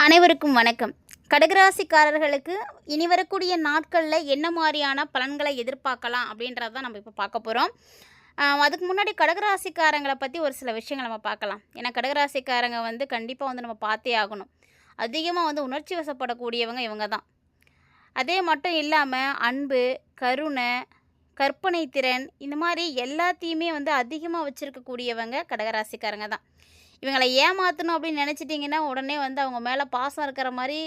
அனைவருக்கும் வணக்கம். கடகராசிக்காரர்களுக்கு இனி வரக்கூடிய நாட்களில் என்ன மாதிரியான பலன்களை எதிர்பார்க்கலாம் அப்படின்றத தான் நம்ம இப்போ பார்க்க போகிறோம். அதுக்கு முன்னாடி கடகராசிக்காரங்களை பற்றி ஒரு சில விஷயங்கள் நம்ம பார்க்கலாம். ஏன்னா கடகராசிக்காரங்க கண்டிப்பாக நம்ம பார்த்தே ஆகணும். அதிகமாக உணர்ச்சி வசப்படக்கூடியவங்க இவங்க தான். அதே மட்டும் இல்லாமல் அன்பு, கருணை, கற்பனை திறன் இந்த மாதிரி எல்லாத்தையுமே அதிகமாக வச்சுருக்கக்கூடியவங்க கடகராசிக்காரங்க தான். இவங்களை ஏமாற்றணும் அப்படின்னு நினச்சிட்டிங்கன்னா உடனே அவங்க மேலே பாசம் இருக்கிற மாதிரி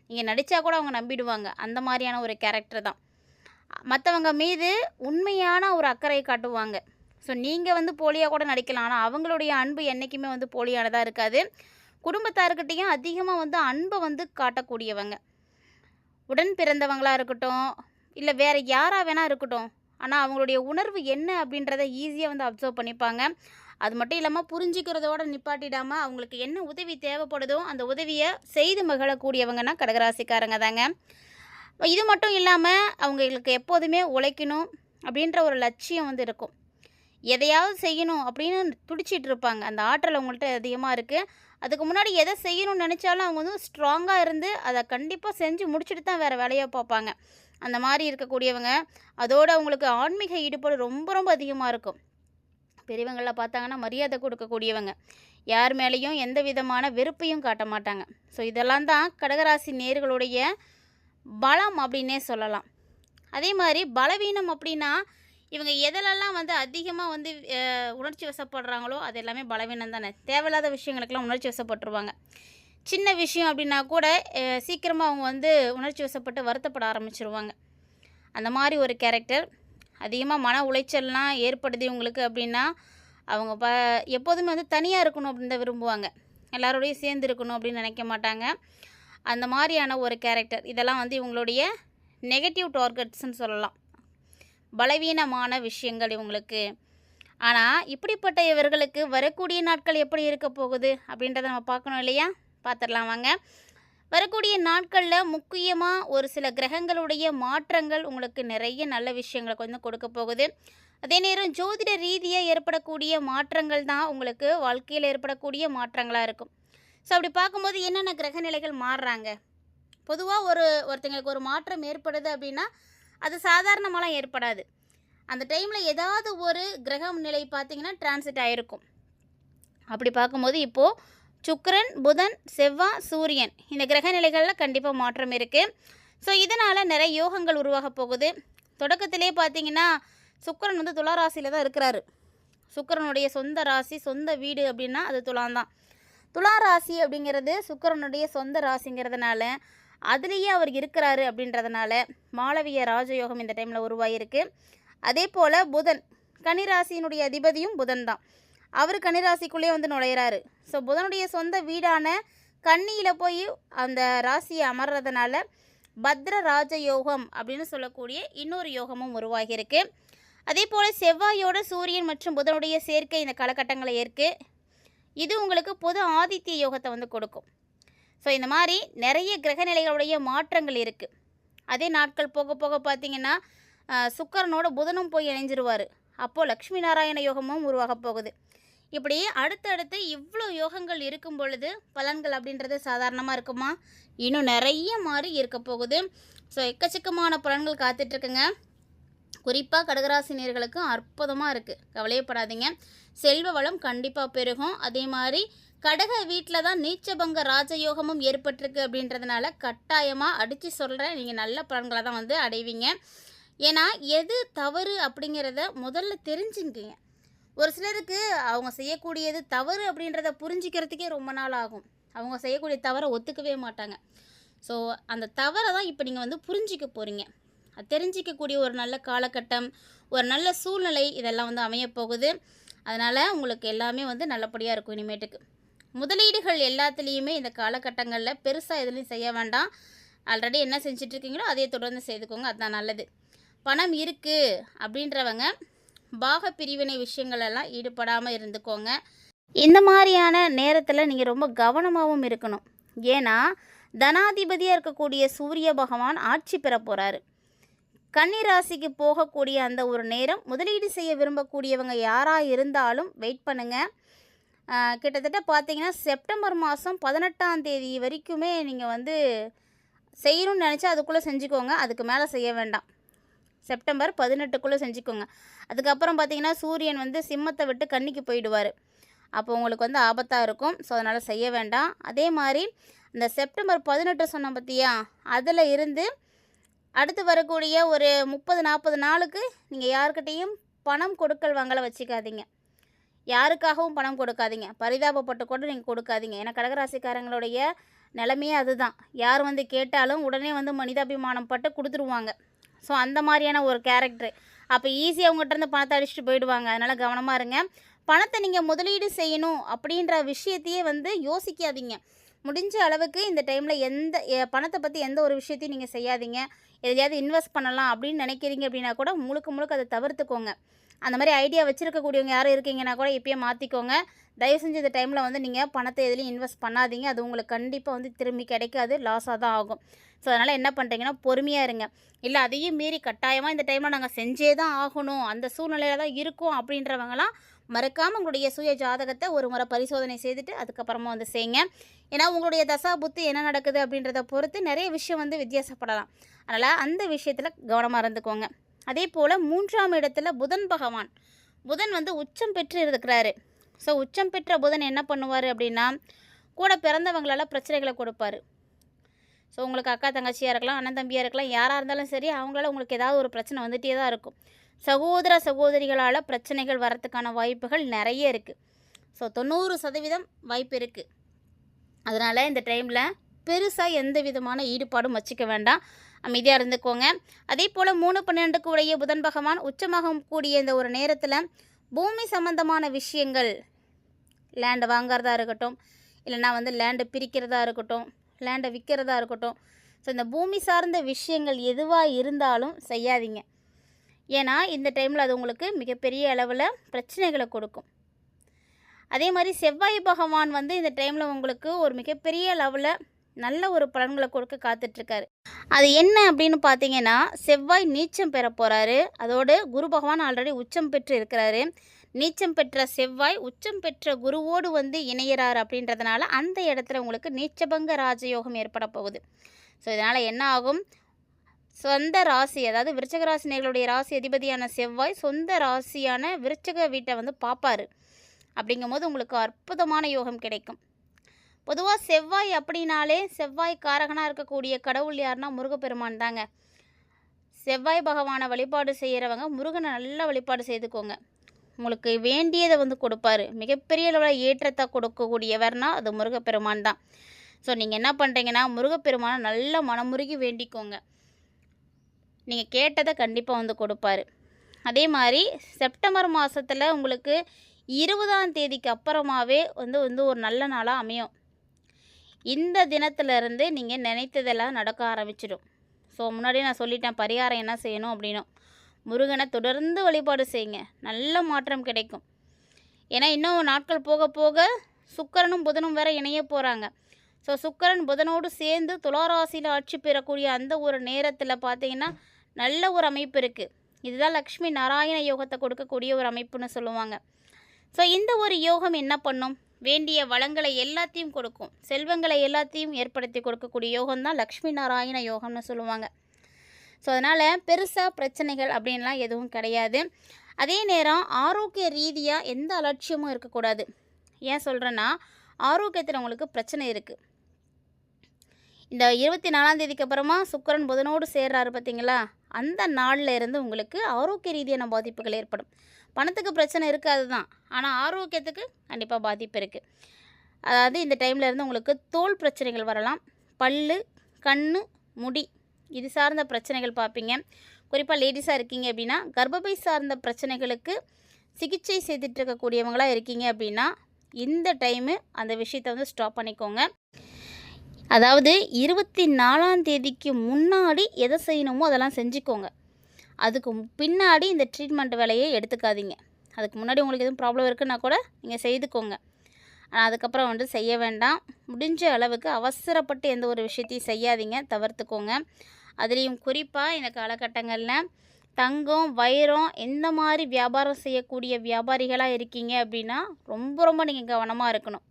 நீங்கள் நடித்தா கூட அவங்க நம்பிடுவாங்க. அந்த மாதிரியான ஒரு கேரக்டர் தான். மற்றவங்க மீது உண்மையான ஒரு அக்கறை காட்டுவாங்க. ஸோ நீங்கள் போலியாக கூட நடிக்கலாம். ஆனால் அவங்களுடைய அன்பு என்றைக்குமே போலியானதாக இருக்காது. குடும்பத்தார்கிட்டையும் அதிகமாக அன்பை காட்டக்கூடியவங்க. உடன் பிறந்தவங்களாக இருக்கட்டும், இல்லை வேறு யாராக வேணால் இருக்கட்டும், ஆனால் அவங்களுடைய உணர்வு என்ன அப்படின்றத ஈஸியாக அப்சர்வ் பண்ணிப்பாங்க. அது மட்டும் இல்லாமல் புரிஞ்சிக்கிறதோடு நிப்பாட்டிடாமல் அவங்களுக்கு என்ன உதவி தேவைப்படுதோ அந்த உதவியை செய்து மகிழக்கூடியவங்கன்னா கடகராசிக்காரங்க தாங்க. இது மட்டும் இல்லாமல் அவங்களுக்கு எப்போதுமே உழைக்கணும் அப்படின்ற ஒரு லட்சியம் இருக்கும். எதையாவது செய்யணும் அப்படின்னு துடிச்சிட்டு இருப்பாங்க. அந்த ஆற்றல் அவங்கள்ட்ட அதிகமாக இருக்குது. அதுக்கு முன்னாடி எதை செய்யணும்னு நினச்சாலும் அவங்க ஸ்ட்ராங்காக இருந்து அதை கண்டிப்பாக செஞ்சு முடிச்சுட்டு தான் வேறு வேலையாக பார்ப்பாங்க. அந்த மாதிரி இருக்கக்கூடியவங்க. அதோடு அவங்களுக்கு ஆன்மீக ஈடுபாடு ரொம்ப ரொம்ப அதிகமாக இருக்கும். பெரியவங்களில் பார்த்தாங்கன்னா மரியாதை கொடுக்கக்கூடியவங்க. யார் மேலேயும் எந்த விதமான வெறுப்பையும் காட்ட மாட்டாங்க. ஸோ இதெல்லாம் தான் கடகராசி நேயர்களுடைய பலம் அப்படின்னே சொல்லலாம். அதே மாதிரி பலவீனம் அப்படின்னா இவங்க எதிலெல்லாம் அதிகமாக உணர்ச்சி வசப்படுறாங்களோ அது எல்லாமே பலவீனம் தானே. தேவையில்லாத விஷயங்களுக்கெல்லாம் உணர்ச்சி வசப்பட்டுருவாங்க. சின்ன விஷயம் அப்படின்னா கூட சீக்கிரமாக அவங்க உணர்ச்சி வசப்பட்டு வருத்தப்பட ஆரம்பிச்சிருவாங்க. அந்த மாதிரி ஒரு கேரக்டர். அதிகமாக மன உளைச்சல்லாம் ஏற்படுது உங்களுக்கு அப்படின்னா அவங்க எப்போதுமே தனியாக இருக்கணும் அப்படின்னு தான் விரும்புவாங்க. எல்லாரோடையும் சேர்ந்து இருக்கணும் அப்படின்னு நினைக்க மாட்டாங்க. அந்த மாதிரியான ஒரு கேரக்டர். இதெல்லாம் இவங்களுடைய நெகட்டிவ் டார்கெட்ஸ்ன்னு சொல்லலாம். பலவீனமான விஷயங்கள் இவங்களுக்கு. ஆனால் இப்படிப்பட்ட இவர்களுக்கு வரக்கூடிய நாட்கள் எப்படி இருக்க போகுது அப்படின்றத நம்ம பார்க்கணும் இல்லையா? பார்த்துடலாம் வாங்க. வரக்கூடிய நாட்களில் முக்கியமாக ஒரு சில கிரகங்களுடைய மாற்றங்கள் உங்களுக்கு நிறைய நல்ல விஷயங்களை கொடுக்க போகுது. அதே நேரம் ஜோதிட ரீதியாக ஏற்படக்கூடிய மாற்றங்கள் தான் உங்களுக்கு வாழ்க்கையில் ஏற்படக்கூடிய மாற்றங்களாக இருக்கும். ஸோ அப்படி பார்க்கும்போது என்னென்ன கிரக நிலைகள் மாறுறாங்க? பொதுவாக ஒருத்தங்களுக்கு ஒரு மாற்றம் ஏற்படுது அப்படின்னா அது சாதாரணமாலாம் ஏற்படாது. அந்த டைமில் ஏதாவது ஒரு கிரகம் நிலை பார்த்திங்கன்னா டிரான்சிட் ஆகிருக்கும். அப்படி பார்க்கும்போது இப்போது சுக்கிரன், புதன், செவ்வாய், சூரியன் இந்த கிரக நிலைகளில் கண்டிப்பாக மாற்றம் இருக்குது. ஸோ இதனால் நிறைய யோகங்கள் உருவாக போகுது. தொடக்கத்திலே பார்த்திங்கன்னா சுக்கிரன் துலா ராசியில் தான் இருக்கிறாரு. சுக்கிரனுடைய சொந்த ராசி, சொந்த வீடு அப்படின்னா அது துலாந்தான். துலா ராசி அப்படிங்கிறது சுக்கிரனுடைய சொந்த ராசிங்கிறதுனால அதுலேயே அவர் இருக்கிறாரு. அப்படின்றதுனால மாளவிய ராஜயோகம் இந்த டைமில் உருவாகிருக்கு. அதே போல் புதன், கன்னிராசியினுடைய அதிபதியும் புதன் தான். அவர் கன்னிராசிக்குள்ளே நுழையிறாரு. ஸோ புதனுடைய சொந்த வீடான கன்னியில் போய் அந்த ராசியை அமர்றதுனால பத்ர ராஜயோகம் அப்படின்னு சொல்லக்கூடிய இன்னொரு யோகமும் உருவாகியிருக்கு. அதே போல் செவ்வாயோட சூரியன் மற்றும் புதனுடைய சேர்க்கை இந்த காலகட்டங்களை ஏற்கு. இது உங்களுக்கு பொது ஆதித்ய யோகத்தை கொடுக்கும். ஸோ இந்த மாதிரி நிறைய கிரகநிலைகளுடைய மாற்றங்கள் இருக்குது. அதே நாட்கள் போக போக பார்த்திங்கன்னா சுக்கிரனோட புதனும் போய் இணைஞ்சிருவார். அப்போது லக்ஷ்மி நாராயண யோகமும் உருவாக போகுது. இப்படி அடுத்தடுத்து இவ்வளோ யோகங்கள் இருக்கும் பொழுது பலன்கள் அப்படின்றது சாதாரணமாக இருக்குமா? இன்னும் நிறைய மாதிரி இருக்க போகுது. ஸோ எக்கச்சக்கமான பலன்கள் காத்துட்ருக்குங்க. குறிப்பாக கடகராசினியர்களுக்கு அற்புதமாக இருக்குது. கவலையப்படாதீங்க. செல்வ வளம் கண்டிப்பாக பெருகும். அதே மாதிரி கடக வீட்டில் தான் நீச்சபங்க ராஜயோகமும் ஏற்பட்டிருக்கு. அப்படின்றதுனால கட்டாயமாக அடித்து சொல்கிறேன், நீங்கள் நல்ல பலன்களை தான் அடைவீங்க. ஏன்னா எது தவறு அப்படிங்கிறத முதல்ல தெரிஞ்சுக்கிங்க. ஒரு சிலருக்கு அவங்க செய்யக்கூடியது தவறு அப்படின்றத புரிஞ்சிக்கிறதுக்கே ரொம்ப நாள் ஆகும். அவங்க செய்யக்கூடிய தவறை ஒத்துக்கவே மாட்டாங்க. ஸோ அந்த தவறை தான் இப்போ நீங்கள் புரிஞ்சிக்க போகிறீங்க. அது தெரிஞ்சிக்கக்கூடிய ஒரு நல்ல காலகட்டம், ஒரு நல்ல சூழ்நிலை இதெல்லாம் அமையப்போகுது. அதனால் உங்களுக்கு எல்லாமே நல்லபடியாக இருக்கும். இனிமேட்டுக்கு முதலீடுகள் எல்லாத்துலேயுமே இந்த காலகட்டங்களில் பெருசாக எதுலையும் செய்ய வேண்டாம். ஆல்ரெடி என்ன செஞ்சிட்ருக்கீங்களோ அதே தொடர்ந்து செய்துக்கோங்க. அதுதான் நல்லது. பணம் இருக்குது அப்படின்றவங்க பாக பிரிவினை விஷயங்களெல்லாம் ஈடுபடாமல் இருந்துக்கோங்க. இந்த மாதிரியான நேரத்தில் நீங்கள் ரொம்ப கவனமாகவும் இருக்கணும். ஏன்னா தனாதிபதியாக இருக்கக்கூடிய சூரிய பகவான் ஆட்சி பெற போகிறாரு. கன்னிராசிக்கு போகக்கூடிய அந்த ஒரு நேரம் முதலீடு செய்ய விரும்பக்கூடியவங்க யாராக இருந்தாலும் வெயிட் பண்ணுங்கள். கிட்டத்தட்ட பார்த்தீங்கன்னா செப்டம்பர் மாதம் 18ஆம் தேதி வரைக்குமே நீங்கள் வந்து செய்யணும்னு நினச்சா அதுக்குள்ளே செஞ்சுக்கோங்க. அதுக்கு மேலே செய்ய வேண்டாம். செப்டம்பர் 18க்குள்ளே செஞ்சுக்கோங்க. அதுக்கப்புறம் பார்த்தீங்கன்னா சூரியன் வந்து சிம்மத்தை விட்டு கன்னிக்கு போயிடுவார். அப்போ உங்களுக்கு வந்து ஆபத்தாக இருக்கும். ஸோ அதனால் செய்ய வேண்டாம். அதே மாதிரி இந்த செப்டம்பர் 18 சொன்ன பார்த்தியா, அதில் இருந்து அடுத்து வரக்கூடிய ஒரு 30-40 நாளுக்கு நீங்கள் யாருக்கிட்டேயும் பணம் கொடுக்கல் வாங்கலை வச்சுக்காதீங்க. யாருக்காகவும் பணம் கொடுக்காதீங்க. பரிதாபப்பட்டு கூட நீங்கள் கொடுக்காதீங்க. ஏன்னா கடகராசிக்காரங்களுடைய நிலைமையே அதுதான். யார் வந்து கேட்டாலும் உடனே வந்து மனிதாபிமானம் பட்டு கொடுத்துருவாங்க. ஸோ அந்த மாதிரியான ஒரு கேரக்டரு. அப்போ ஈஸியாக அவங்ககிட்டருந்து பணத்தை அடிச்சுட்டு போயிடுவாங்க. அதனால் கவனமாக இருங்க. பணத்தை நீங்கள் முதலீடு செய்யணும் அப்படின்ற விஷயத்தையே வந்து யோசிக்காதீங்க. முடிஞ்ச அளவுக்கு இந்த டைமில் பணத்தை பற்றி எந்த ஒரு விஷயத்தையும் நீங்கள் செய்யாதீங்க. எதையாவது இன்வெஸ்ட் பண்ணலாம் அப்படின்னு நினைக்கிறீங்க அப்படின்னா கூட முழுக்க அதை தவிர்த்துக்கோங்க. அந்த மாதிரி ஐடியா வச்சுருக்கக்கூடியவங்க யாரும் இருக்கீங்கன்னா கூட இப்போயே மாற்றிக்கோங்க. தயவு செஞ்சு இந்த டைமில் வந்து நீங்கள் பணத்தை எதுலையும் இன்வெஸ்ட் பண்ணாதீங்க. அது உங்களுக்கு கண்டிப்பாக வந்து திரும்பி கிடைக்காது, லாஸாக தான் ஆகும். ஸோ அதனால் என்ன பண்ணுறீங்கன்னா பொறுமையாக இருங்க. இல்லை அதையும் மீறி கட்டாயமாக இந்த டைமில் நாங்கள் செஞ்சே தான் ஆகணும், அந்த சூழ்நிலையில் தான் இருக்கும் அப்படின்றவங்களாம் மறக்காமல் உங்களுடைய சுய ஜாதகத்தை ஒரு முறை பரிசோதனை செய்துட்டு அதுக்கப்புறமா வந்து செய்யுங்க. ஏன்னா உங்களுடைய தசா புத்தி என்ன நடக்குது அப்படின்றத பொறுத்து நிறைய விஷயம் வந்து வித்தியாசப்படலாம். அதனால் அந்த விஷயத்தில் கவனமாக இருந்துக்கோங்க. அதே போல் 3ஆம் இடத்துல புதன் பகவான். புதன் வந்து உச்சம் பெற்று இருக்கிறாரு. ஸோ உச்சம் பெற்ற புதன் என்ன பண்ணுவார் அப்படின்னா, கூட பிறந்தவங்களால் பிரச்சனைகளை கொடுப்பார். ஸோ உங்களுக்கு அக்கா தங்கச்சியாக இருக்கலாம், அண்ணன் தம்பியாக இருக்கலாம், யாராக இருந்தாலும் சரி, அவங்களால உங்களுக்கு ஏதாவது ஒரு பிரச்சனை வந்துகிட்டே தான் இருக்கும். சகோதர சகோதரிகளால் பிரச்சனைகள் வரத்துக்கான வாய்ப்புகள் நிறைய இருக்குது. ஸோ 90% வாய்ப்பு இருக்குது. அதனால் இந்த டைமில் பெருசாக எந்த விதமான ஈடுபாடும் வச்சுக்க வேண்டாம். அமைதியாக இருந்துக்கோங்க. அதே போல் 3-12க்கு உடைய புதன் பகவான் உச்சமாக கூடிய இந்த ஒரு நேரத்தில் பூமி சம்பந்தமான விஷயங்கள், லேண்டை வாங்கிறதா இருக்கட்டும், இல்லைனா வந்து லேண்டை பிரிக்கிறதா இருக்கட்டும், லேண்டை விற்கிறதா இருக்கட்டும், ஸோ இந்த பூமி சார்ந்த விஷயங்கள் எதுவாக இருந்தாலும் செய்யாதீங்க. ஏன்னா இந்த டைமில் அது உங்களுக்கு மிகப்பெரிய அளவில் பிரச்சனைகளை கொடுக்கும். அதே மாதிரி செவ்வாய் பகவான் வந்து இந்த டைமில் உங்களுக்கு ஒரு மிகப்பெரிய லெவலில் நல்ல ஒரு பலன்களை கொடுக்க காத்துட்ருக்காரு. அது என்ன அப்படின்னு பார்த்தீங்கன்னா, செவ்வாய் நீச்சம் பெற போகிறாரு. அதோடு குரு பகவான் ஆல்ரெடி உச்சம் பெற்று இருக்கிறாரு. நீச்சம் பெற்ற செவ்வாய் உச்சம் பெற்ற குருவோடு வந்து இணையிறார் அப்படின்றதுனால அந்த இடத்துல உங்களுக்கு நீச்சபங்க ராஜயோகம் ஏற்பட போகுது. ஸோ இதனால் என்ன ஆகும், சொந்த ராசி, அதாவது விருச்சக ராசினியர்களுடைய ராசி அதிபதியான செவ்வாய் சொந்த ராசியான விருச்சக வீட்டை வந்து பார்ப்பார். அப்படிங்கும்போது உங்களுக்கு அற்புதமான யோகம் கிடைக்கும். பொதுவாக செவ்வாய் அப்படின்னாலே செவ்வாய் காரகனாக இருக்கக்கூடிய கடவுள் யாருன்னா முருகப்பெருமான் தாங்க. செவ்வாய் பகவானை வழிபாடு செய்கிறவங்க முருகனை நல்லா வழிபாடு செய்துக்கோங்க. உங்களுக்கு வேண்டியதை வந்து கொடுப்பாரு. மிகப்பெரிய அளவில் ஏற்றத்தை கொடுக்கக்கூடியவர்னா அது முருகப்பெருமான் தான். ஸோ நீங்கள் என்ன பண்ணுறீங்கன்னா முருகப்பெருமானை நல்லா மனமுருகி வேண்டிக்கோங்க. நீங்கள் கேட்டதை கண்டிப்பாக வந்து கொடுப்பாரு. அதே மாதிரி செப்டம்பர் மாதத்தில் உங்களுக்கு 20ஆம் தேதிக்கு அப்புறமாவே வந்து ஒரு நல்ல நாளாக அமையும். இந்த தினத்திலிருந்து நீங்கள் நினைத்ததெல்லாம் நடக்க ஆரம்பிச்சிடும். ஸோ முன்னாடியே நான் சொல்லிட்டேன் பரிகாரம் என்ன செய்யணும் அப்படின்னும். முருகனை தொடர்ந்து வழிபாடு செய்யுங்க, நல்ல மாற்றம் கிடைக்கும். ஏன்னா இன்னும் நாட்கள் போக போக சுக்கிரனும் புதனும் வேற இணைய போகிறாங்க. ஸோ சுக்கிரன் புதனோடு சேர்ந்து துளாராசியில் ஆட்சி பெறக்கூடிய அந்த ஒரு நேரத்தில் பார்த்தீங்கன்னா நல்ல ஒரு அமைப்பு இருக்குது. இதுதான் லக்ஷ்மி நாராயண யோகத்தை கொடுக்கக்கூடிய ஒரு அமைப்புன்னு சொல்லுவாங்க. ஸோ இந்த ஒரு யோகம் என்ன பண்ணும், வேண்டிய வளங்களை எல்லாத்தையும் கொடுக்கும், செல்வங்களை எல்லாத்தையும் ஏற்படுத்தி கொடுக்கக்கூடிய யோகம் தான் லக்ஷ்மி நாராயண யோகம்னு சொல்லுவாங்க. ஸோ அதனால் பெருசாக பிரச்சனைகள் அப்படின்லாம் எதுவும் கிடையாது. அதே நேரம் ஆரோக்கிய ரீதியாக எந்த அலட்சியமும் இருக்கக்கூடாது. ஏன் சொல்கிறேன்னா ஆரோக்கியத்தில் உங்களுக்கு பிரச்சனை இருக்குது. இந்த 24ஆம் தேதிக்கு அப்புறமா சுக்கிரன் புதனோடு சேர்றாரு பார்த்தீங்களா, அந்த நாளில் இருந்து உங்களுக்கு ஆரோக்கிய ரீதியான பாதிப்புகள் ஏற்படும். பணத்துக்கு பிரச்சனை இருக்காது தான், ஆனால் ஆரோக்கியத்துக்கு கண்டிப்பாக பாதிப்பு இருக்குது. அதாவது இந்த டைமில் இருந்து உங்களுக்கு தோல் பிரச்சனைகள் வரலாம், பல்லு, கண், முடி இது சார்ந்த பிரச்சனைகள் பார்ப்பீங்க. குறிப்பாக லேடிஸாக இருக்கீங்க அப்படின்னா கர்ப்பப்பை சார்ந்த பிரச்சனைகளுக்கு சிகிச்சை செய்துட்டு இருக்கக்கூடியவங்களாக இருக்கீங்க அப்படின்னா இந்த டைமு அந்த விஷயத்தை வந்து ஸ்டாப் பண்ணிக்கோங்க. அதாவது 24ஆம் தேதிக்கு முன்னாடி எதை செய்யணுமோ அதெல்லாம் செஞ்சுக்கோங்க. அதுக்கு பின்னாடி இந்த ட்ரீட்மெண்ட் வேலையை எடுத்துக்காதீங்க. அதுக்கு முன்னாடி உங்களுக்கு எதுவும் ப்ராப்ளம் இருக்குன்னா கூட நீங்கள் செய்துக்கோங்க. ஆனால் அதுக்கப்புறம் வந்து செய்ய வேண்டாம். முடிஞ்ச அளவுக்கு அவசரப்பட்டு எந்த ஒரு விஷயத்தையும் செய்யாதீங்க, தவிர்த்துக்கோங்க. அதுலேயும் குறிப்பாக இந்த காலகட்டங்களில் தங்கம், வைரம் இந்த மாதிரி வியாபாரம் செய்யக்கூடிய வியாபாரிகளாக இருக்கீங்க அப்படின்னா ரொம்ப நீங்கள் கவனமாக இருக்கணும்.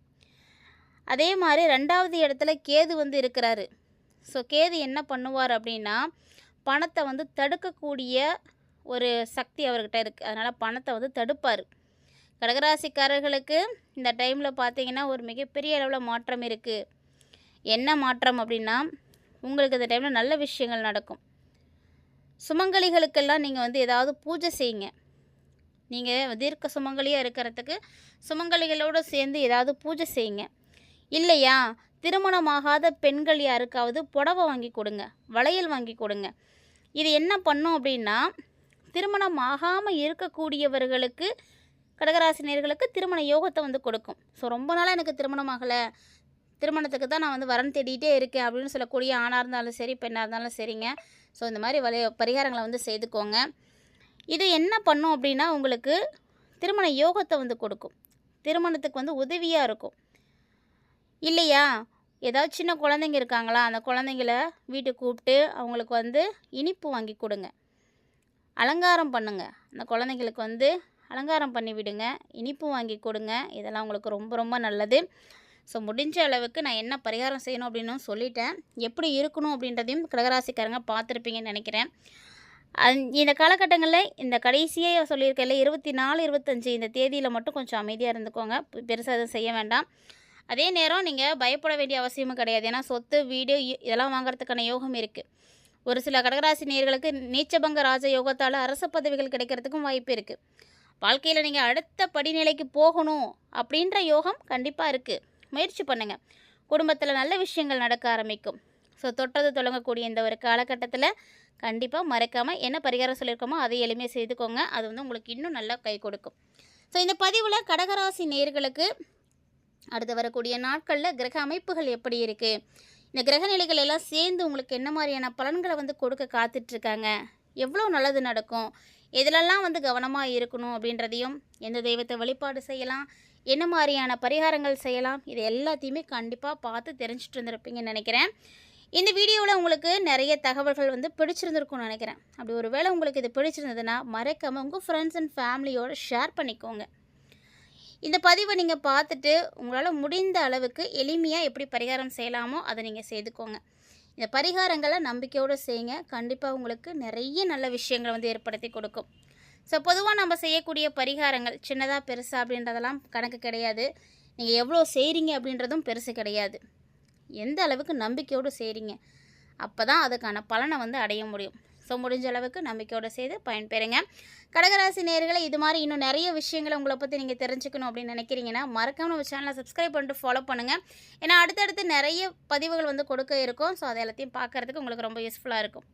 அதே மாதிரி 2வது இடத்துல கேது வந்து இருக்கிறாரு. ஸோ கேது என்ன பண்ணுவார் அப்படின்னா, பணத்தை வந்து தடுக்கக்கூடிய ஒரு சக்தி அவர்கிட்ட இருக்குது. அதனால் பணத்தை வந்து தடுப்பார். கடகராசிக்காரர்களுக்கு இந்த டைமில் பார்த்தீங்கன்னா ஒரு மிகப்பெரிய அளவில் மாற்றம் இருக்குது. என்ன மாற்றம் அப்படின்னா, உங்களுக்கு இந்த டைமில் நல்ல விஷயங்கள் நடக்கும். சுமங்கலிகளுக்கெல்லாம் நீங்கள் வந்து ஏதாவது பூஜை செய்யுங்க. நீங்கள் தீர்க்க சுமங்கலியாக இருக்கிறதுக்கு சுமங்கலிகளோடு சேர்ந்து ஏதாவது பூஜை செய்யுங்க. இல்லையா, திருமணமாகாத பெண்கள் யாருக்காவது புடவை வாங்கி கொடுங்க, வளையல் வாங்கி கொடுங்க. இது என்ன பண்ணும் அப்படின்னா, திருமணம் ஆகாமல் இருக்கக்கூடியவர்களுக்கு, கடகராசினியர்களுக்கு திருமண யோகத்தை வந்து கொடுக்கும். ஸோ ரொம்ப நாளாக எனக்கு திருமணம் ஆகலை, திருமணத்துக்கு தான் நான் வந்து வரன் தேடிகிட்டே இருக்கேன் அப்படின்னு சொல்லக்கூடிய ஆணாக இருந்தாலும் சரி, பெண்ணாக இருந்தாலும் சரிங்க. ஸோ இந்த மாதிரி பரிகாரங்களை வந்து செய்துக்கோங்க. இது என்ன பண்ணும் அப்படின்னா, உங்களுக்கு திருமண யோகத்தை வந்து கொடுக்கும். திருமணத்துக்கு வந்து உதவியாக இருக்கும். இல்லையா, ஏதாவது சின்ன குழந்தைங்க இருக்காங்களா, அந்த குழந்தைங்கள வீட்டுக்கு கூப்பிட்டு அவங்களுக்கு வந்து இனிப்பு வாங்கி கொடுங்க. அலங்காரம் பண்ணுங்க. அந்த குழந்தைங்களுக்கு வந்து அலங்காரம் பண்ணி விடுங்க, இனிப்பு வாங்கி கொடுங்க. இதெல்லாம் உங்களுக்கு ரொம்ப நல்லது. ஸோ முடிஞ்ச அளவுக்கு நான் என்ன பரிகாரம் செய்யணும் அப்படின்னு சொல்லிட்டேன். எப்படி இருக்கணும் அப்படின்றதையும் கடகராசிக்காரங்க பார்த்துருப்பீங்கன்னு நினைக்கிறேன். இந்த காலகட்டங்களில் இந்த கடைசியாக சொல்லியிருக்கல 24, 25 இந்த தேதியில் மட்டும் கொஞ்சம் அமைதியாக இருந்துக்கோங்க. பெருசாக எதுவும் செய்ய வேண்டாம். அதே நேரம் நீங்கள் பயப்பட வேண்டிய அவசியமும் கிடையாது. ஏன்னா சொத்து, வீடு இதெல்லாம் வாங்குறதுக்கான யோகம் இருக்குது. ஒரு சில கடகராசி நேயர்களுக்கு நீச்சபங்க ராஜ யோகத்தால் அரச பதவிகள் கிடைக்கிறதுக்கும் வாய்ப்பு இருக்குது. வாழ்க்கையில் நீங்கள் அடுத்த படிநிலைக்கு போகணும் அப்படின்ற யோகம் கண்டிப்பாக இருக்குது. முயற்சி பண்ணுங்கள். குடும்பத்தில் நல்ல விஷயங்கள் நடக்க ஆரம்பிக்கும். ஸோ தொட்டது தொடங்கக்கூடிய இந்த ஒரு காலகட்டத்தில் கண்டிப்பாக மறக்காமல் என்ன பரிகாரம் சொல்லியிருக்கோமோ அதை எளிமையாக செய்துக்கோங்க. அது வந்து உங்களுக்கு இன்னும் நல்லா கை கொடுக்கும். ஸோ இந்த பதிவில் கடகராசி நேயர்களுக்கு அடுத்து வரக்கூடிய நாட்களில் கிரக அமைப்புகள் எப்படி இருக்குது, இந்த கிரக நிலைகள் எல்லாம் சேர்ந்து உங்களுக்கு என்ன மாதிரியான பலன்களை வந்து கொடுக்க காத்துட்ருக்காங்க, எவ்வளோ நல்லது நடக்கும், எதிலெல்லாம் வந்து கவனமாக இருக்கணும் அப்படின்றதையும், எந்த தெய்வத்தை வழிபாடு செய்யலாம், என்ன மாதிரியான பரிகாரங்கள் செய்யலாம், இது எல்லாத்தையுமே கண்டிப்பாக பார்த்து தெரிஞ்சுட்டு இருந்திருப்பீங்கன்னு நினைக்கிறேன். இந்த வீடியோவில் உங்களுக்கு நிறைய தகவல்கள் வந்து பிடிச்சிருந்துருக்கும்னு நினைக்கிறேன். அப்படி ஒரு வேளை உங்களுக்கு இது பிடிச்சிருந்ததுன்னா மறக்காமல் உங்கள் ஃப்ரெண்ட்ஸ் அண்ட் ஃபேமிலியோடு ஷேர் பண்ணிக்கோங்க. இந்த பதிவை நீங்கள் பார்த்துட்டு உங்களால் முடிந்த அளவுக்கு எளிமையாக எப்படி பரிகாரம் செய்யலாமோ அதை நீங்கள் செய்துக்கோங்க. இந்த பரிகாரங்களை நம்பிக்கையோடு செய்யுங்க. கண்டிப்பாக உங்களுக்கு நிறைய நல்ல விஷயங்களை வந்து ஏற்படுத்தி கொடுக்கும். ஸோ பொதுவாக நம்ம செய்யக்கூடிய பரிகாரங்கள் சின்னதாக பெருசாக அப்படின்றதெல்லாம் கணக்கு கிடையாது. நீங்கள் எவ்வளோ செய்கிறீங்க அப்படின்றதும் பெருசு கிடையாது. எந்த அளவுக்கு நம்பிக்கையோடு செய்கிறீங்க அப்போ தான் அதுக்கான பலனை வந்து அடைய முடியும். ஸோ முடிஞ்ச அளவுக்கு நம்பிக்கையோடு செய்து பயன்பெறுங்க. கடகராசி நேயர்களை இது மாதிரி இன்னும் நிறைய விஷயங்களை உங்களை பற்றி நீங்கள் தெரிஞ்சுக்கணும் அப்படின்னு நினைக்கிறீங்கன்னா மறக்காமல் நம்ம சேனலை சப்ஸ்கிரைப் பண்ணிட்டு ஃபாலோ பண்ணுங்கள். ஏன்னா அடுத்தடுத்து நிறைய பதிவுகள் வந்து கொடுக்க இருக்கும். ஸோ அதை எல்லாத்தையும் பார்க்குறதுக்கு உங்களுக்கு ரொம்ப யூஸ்ஃபுல்லாக இருக்கும்.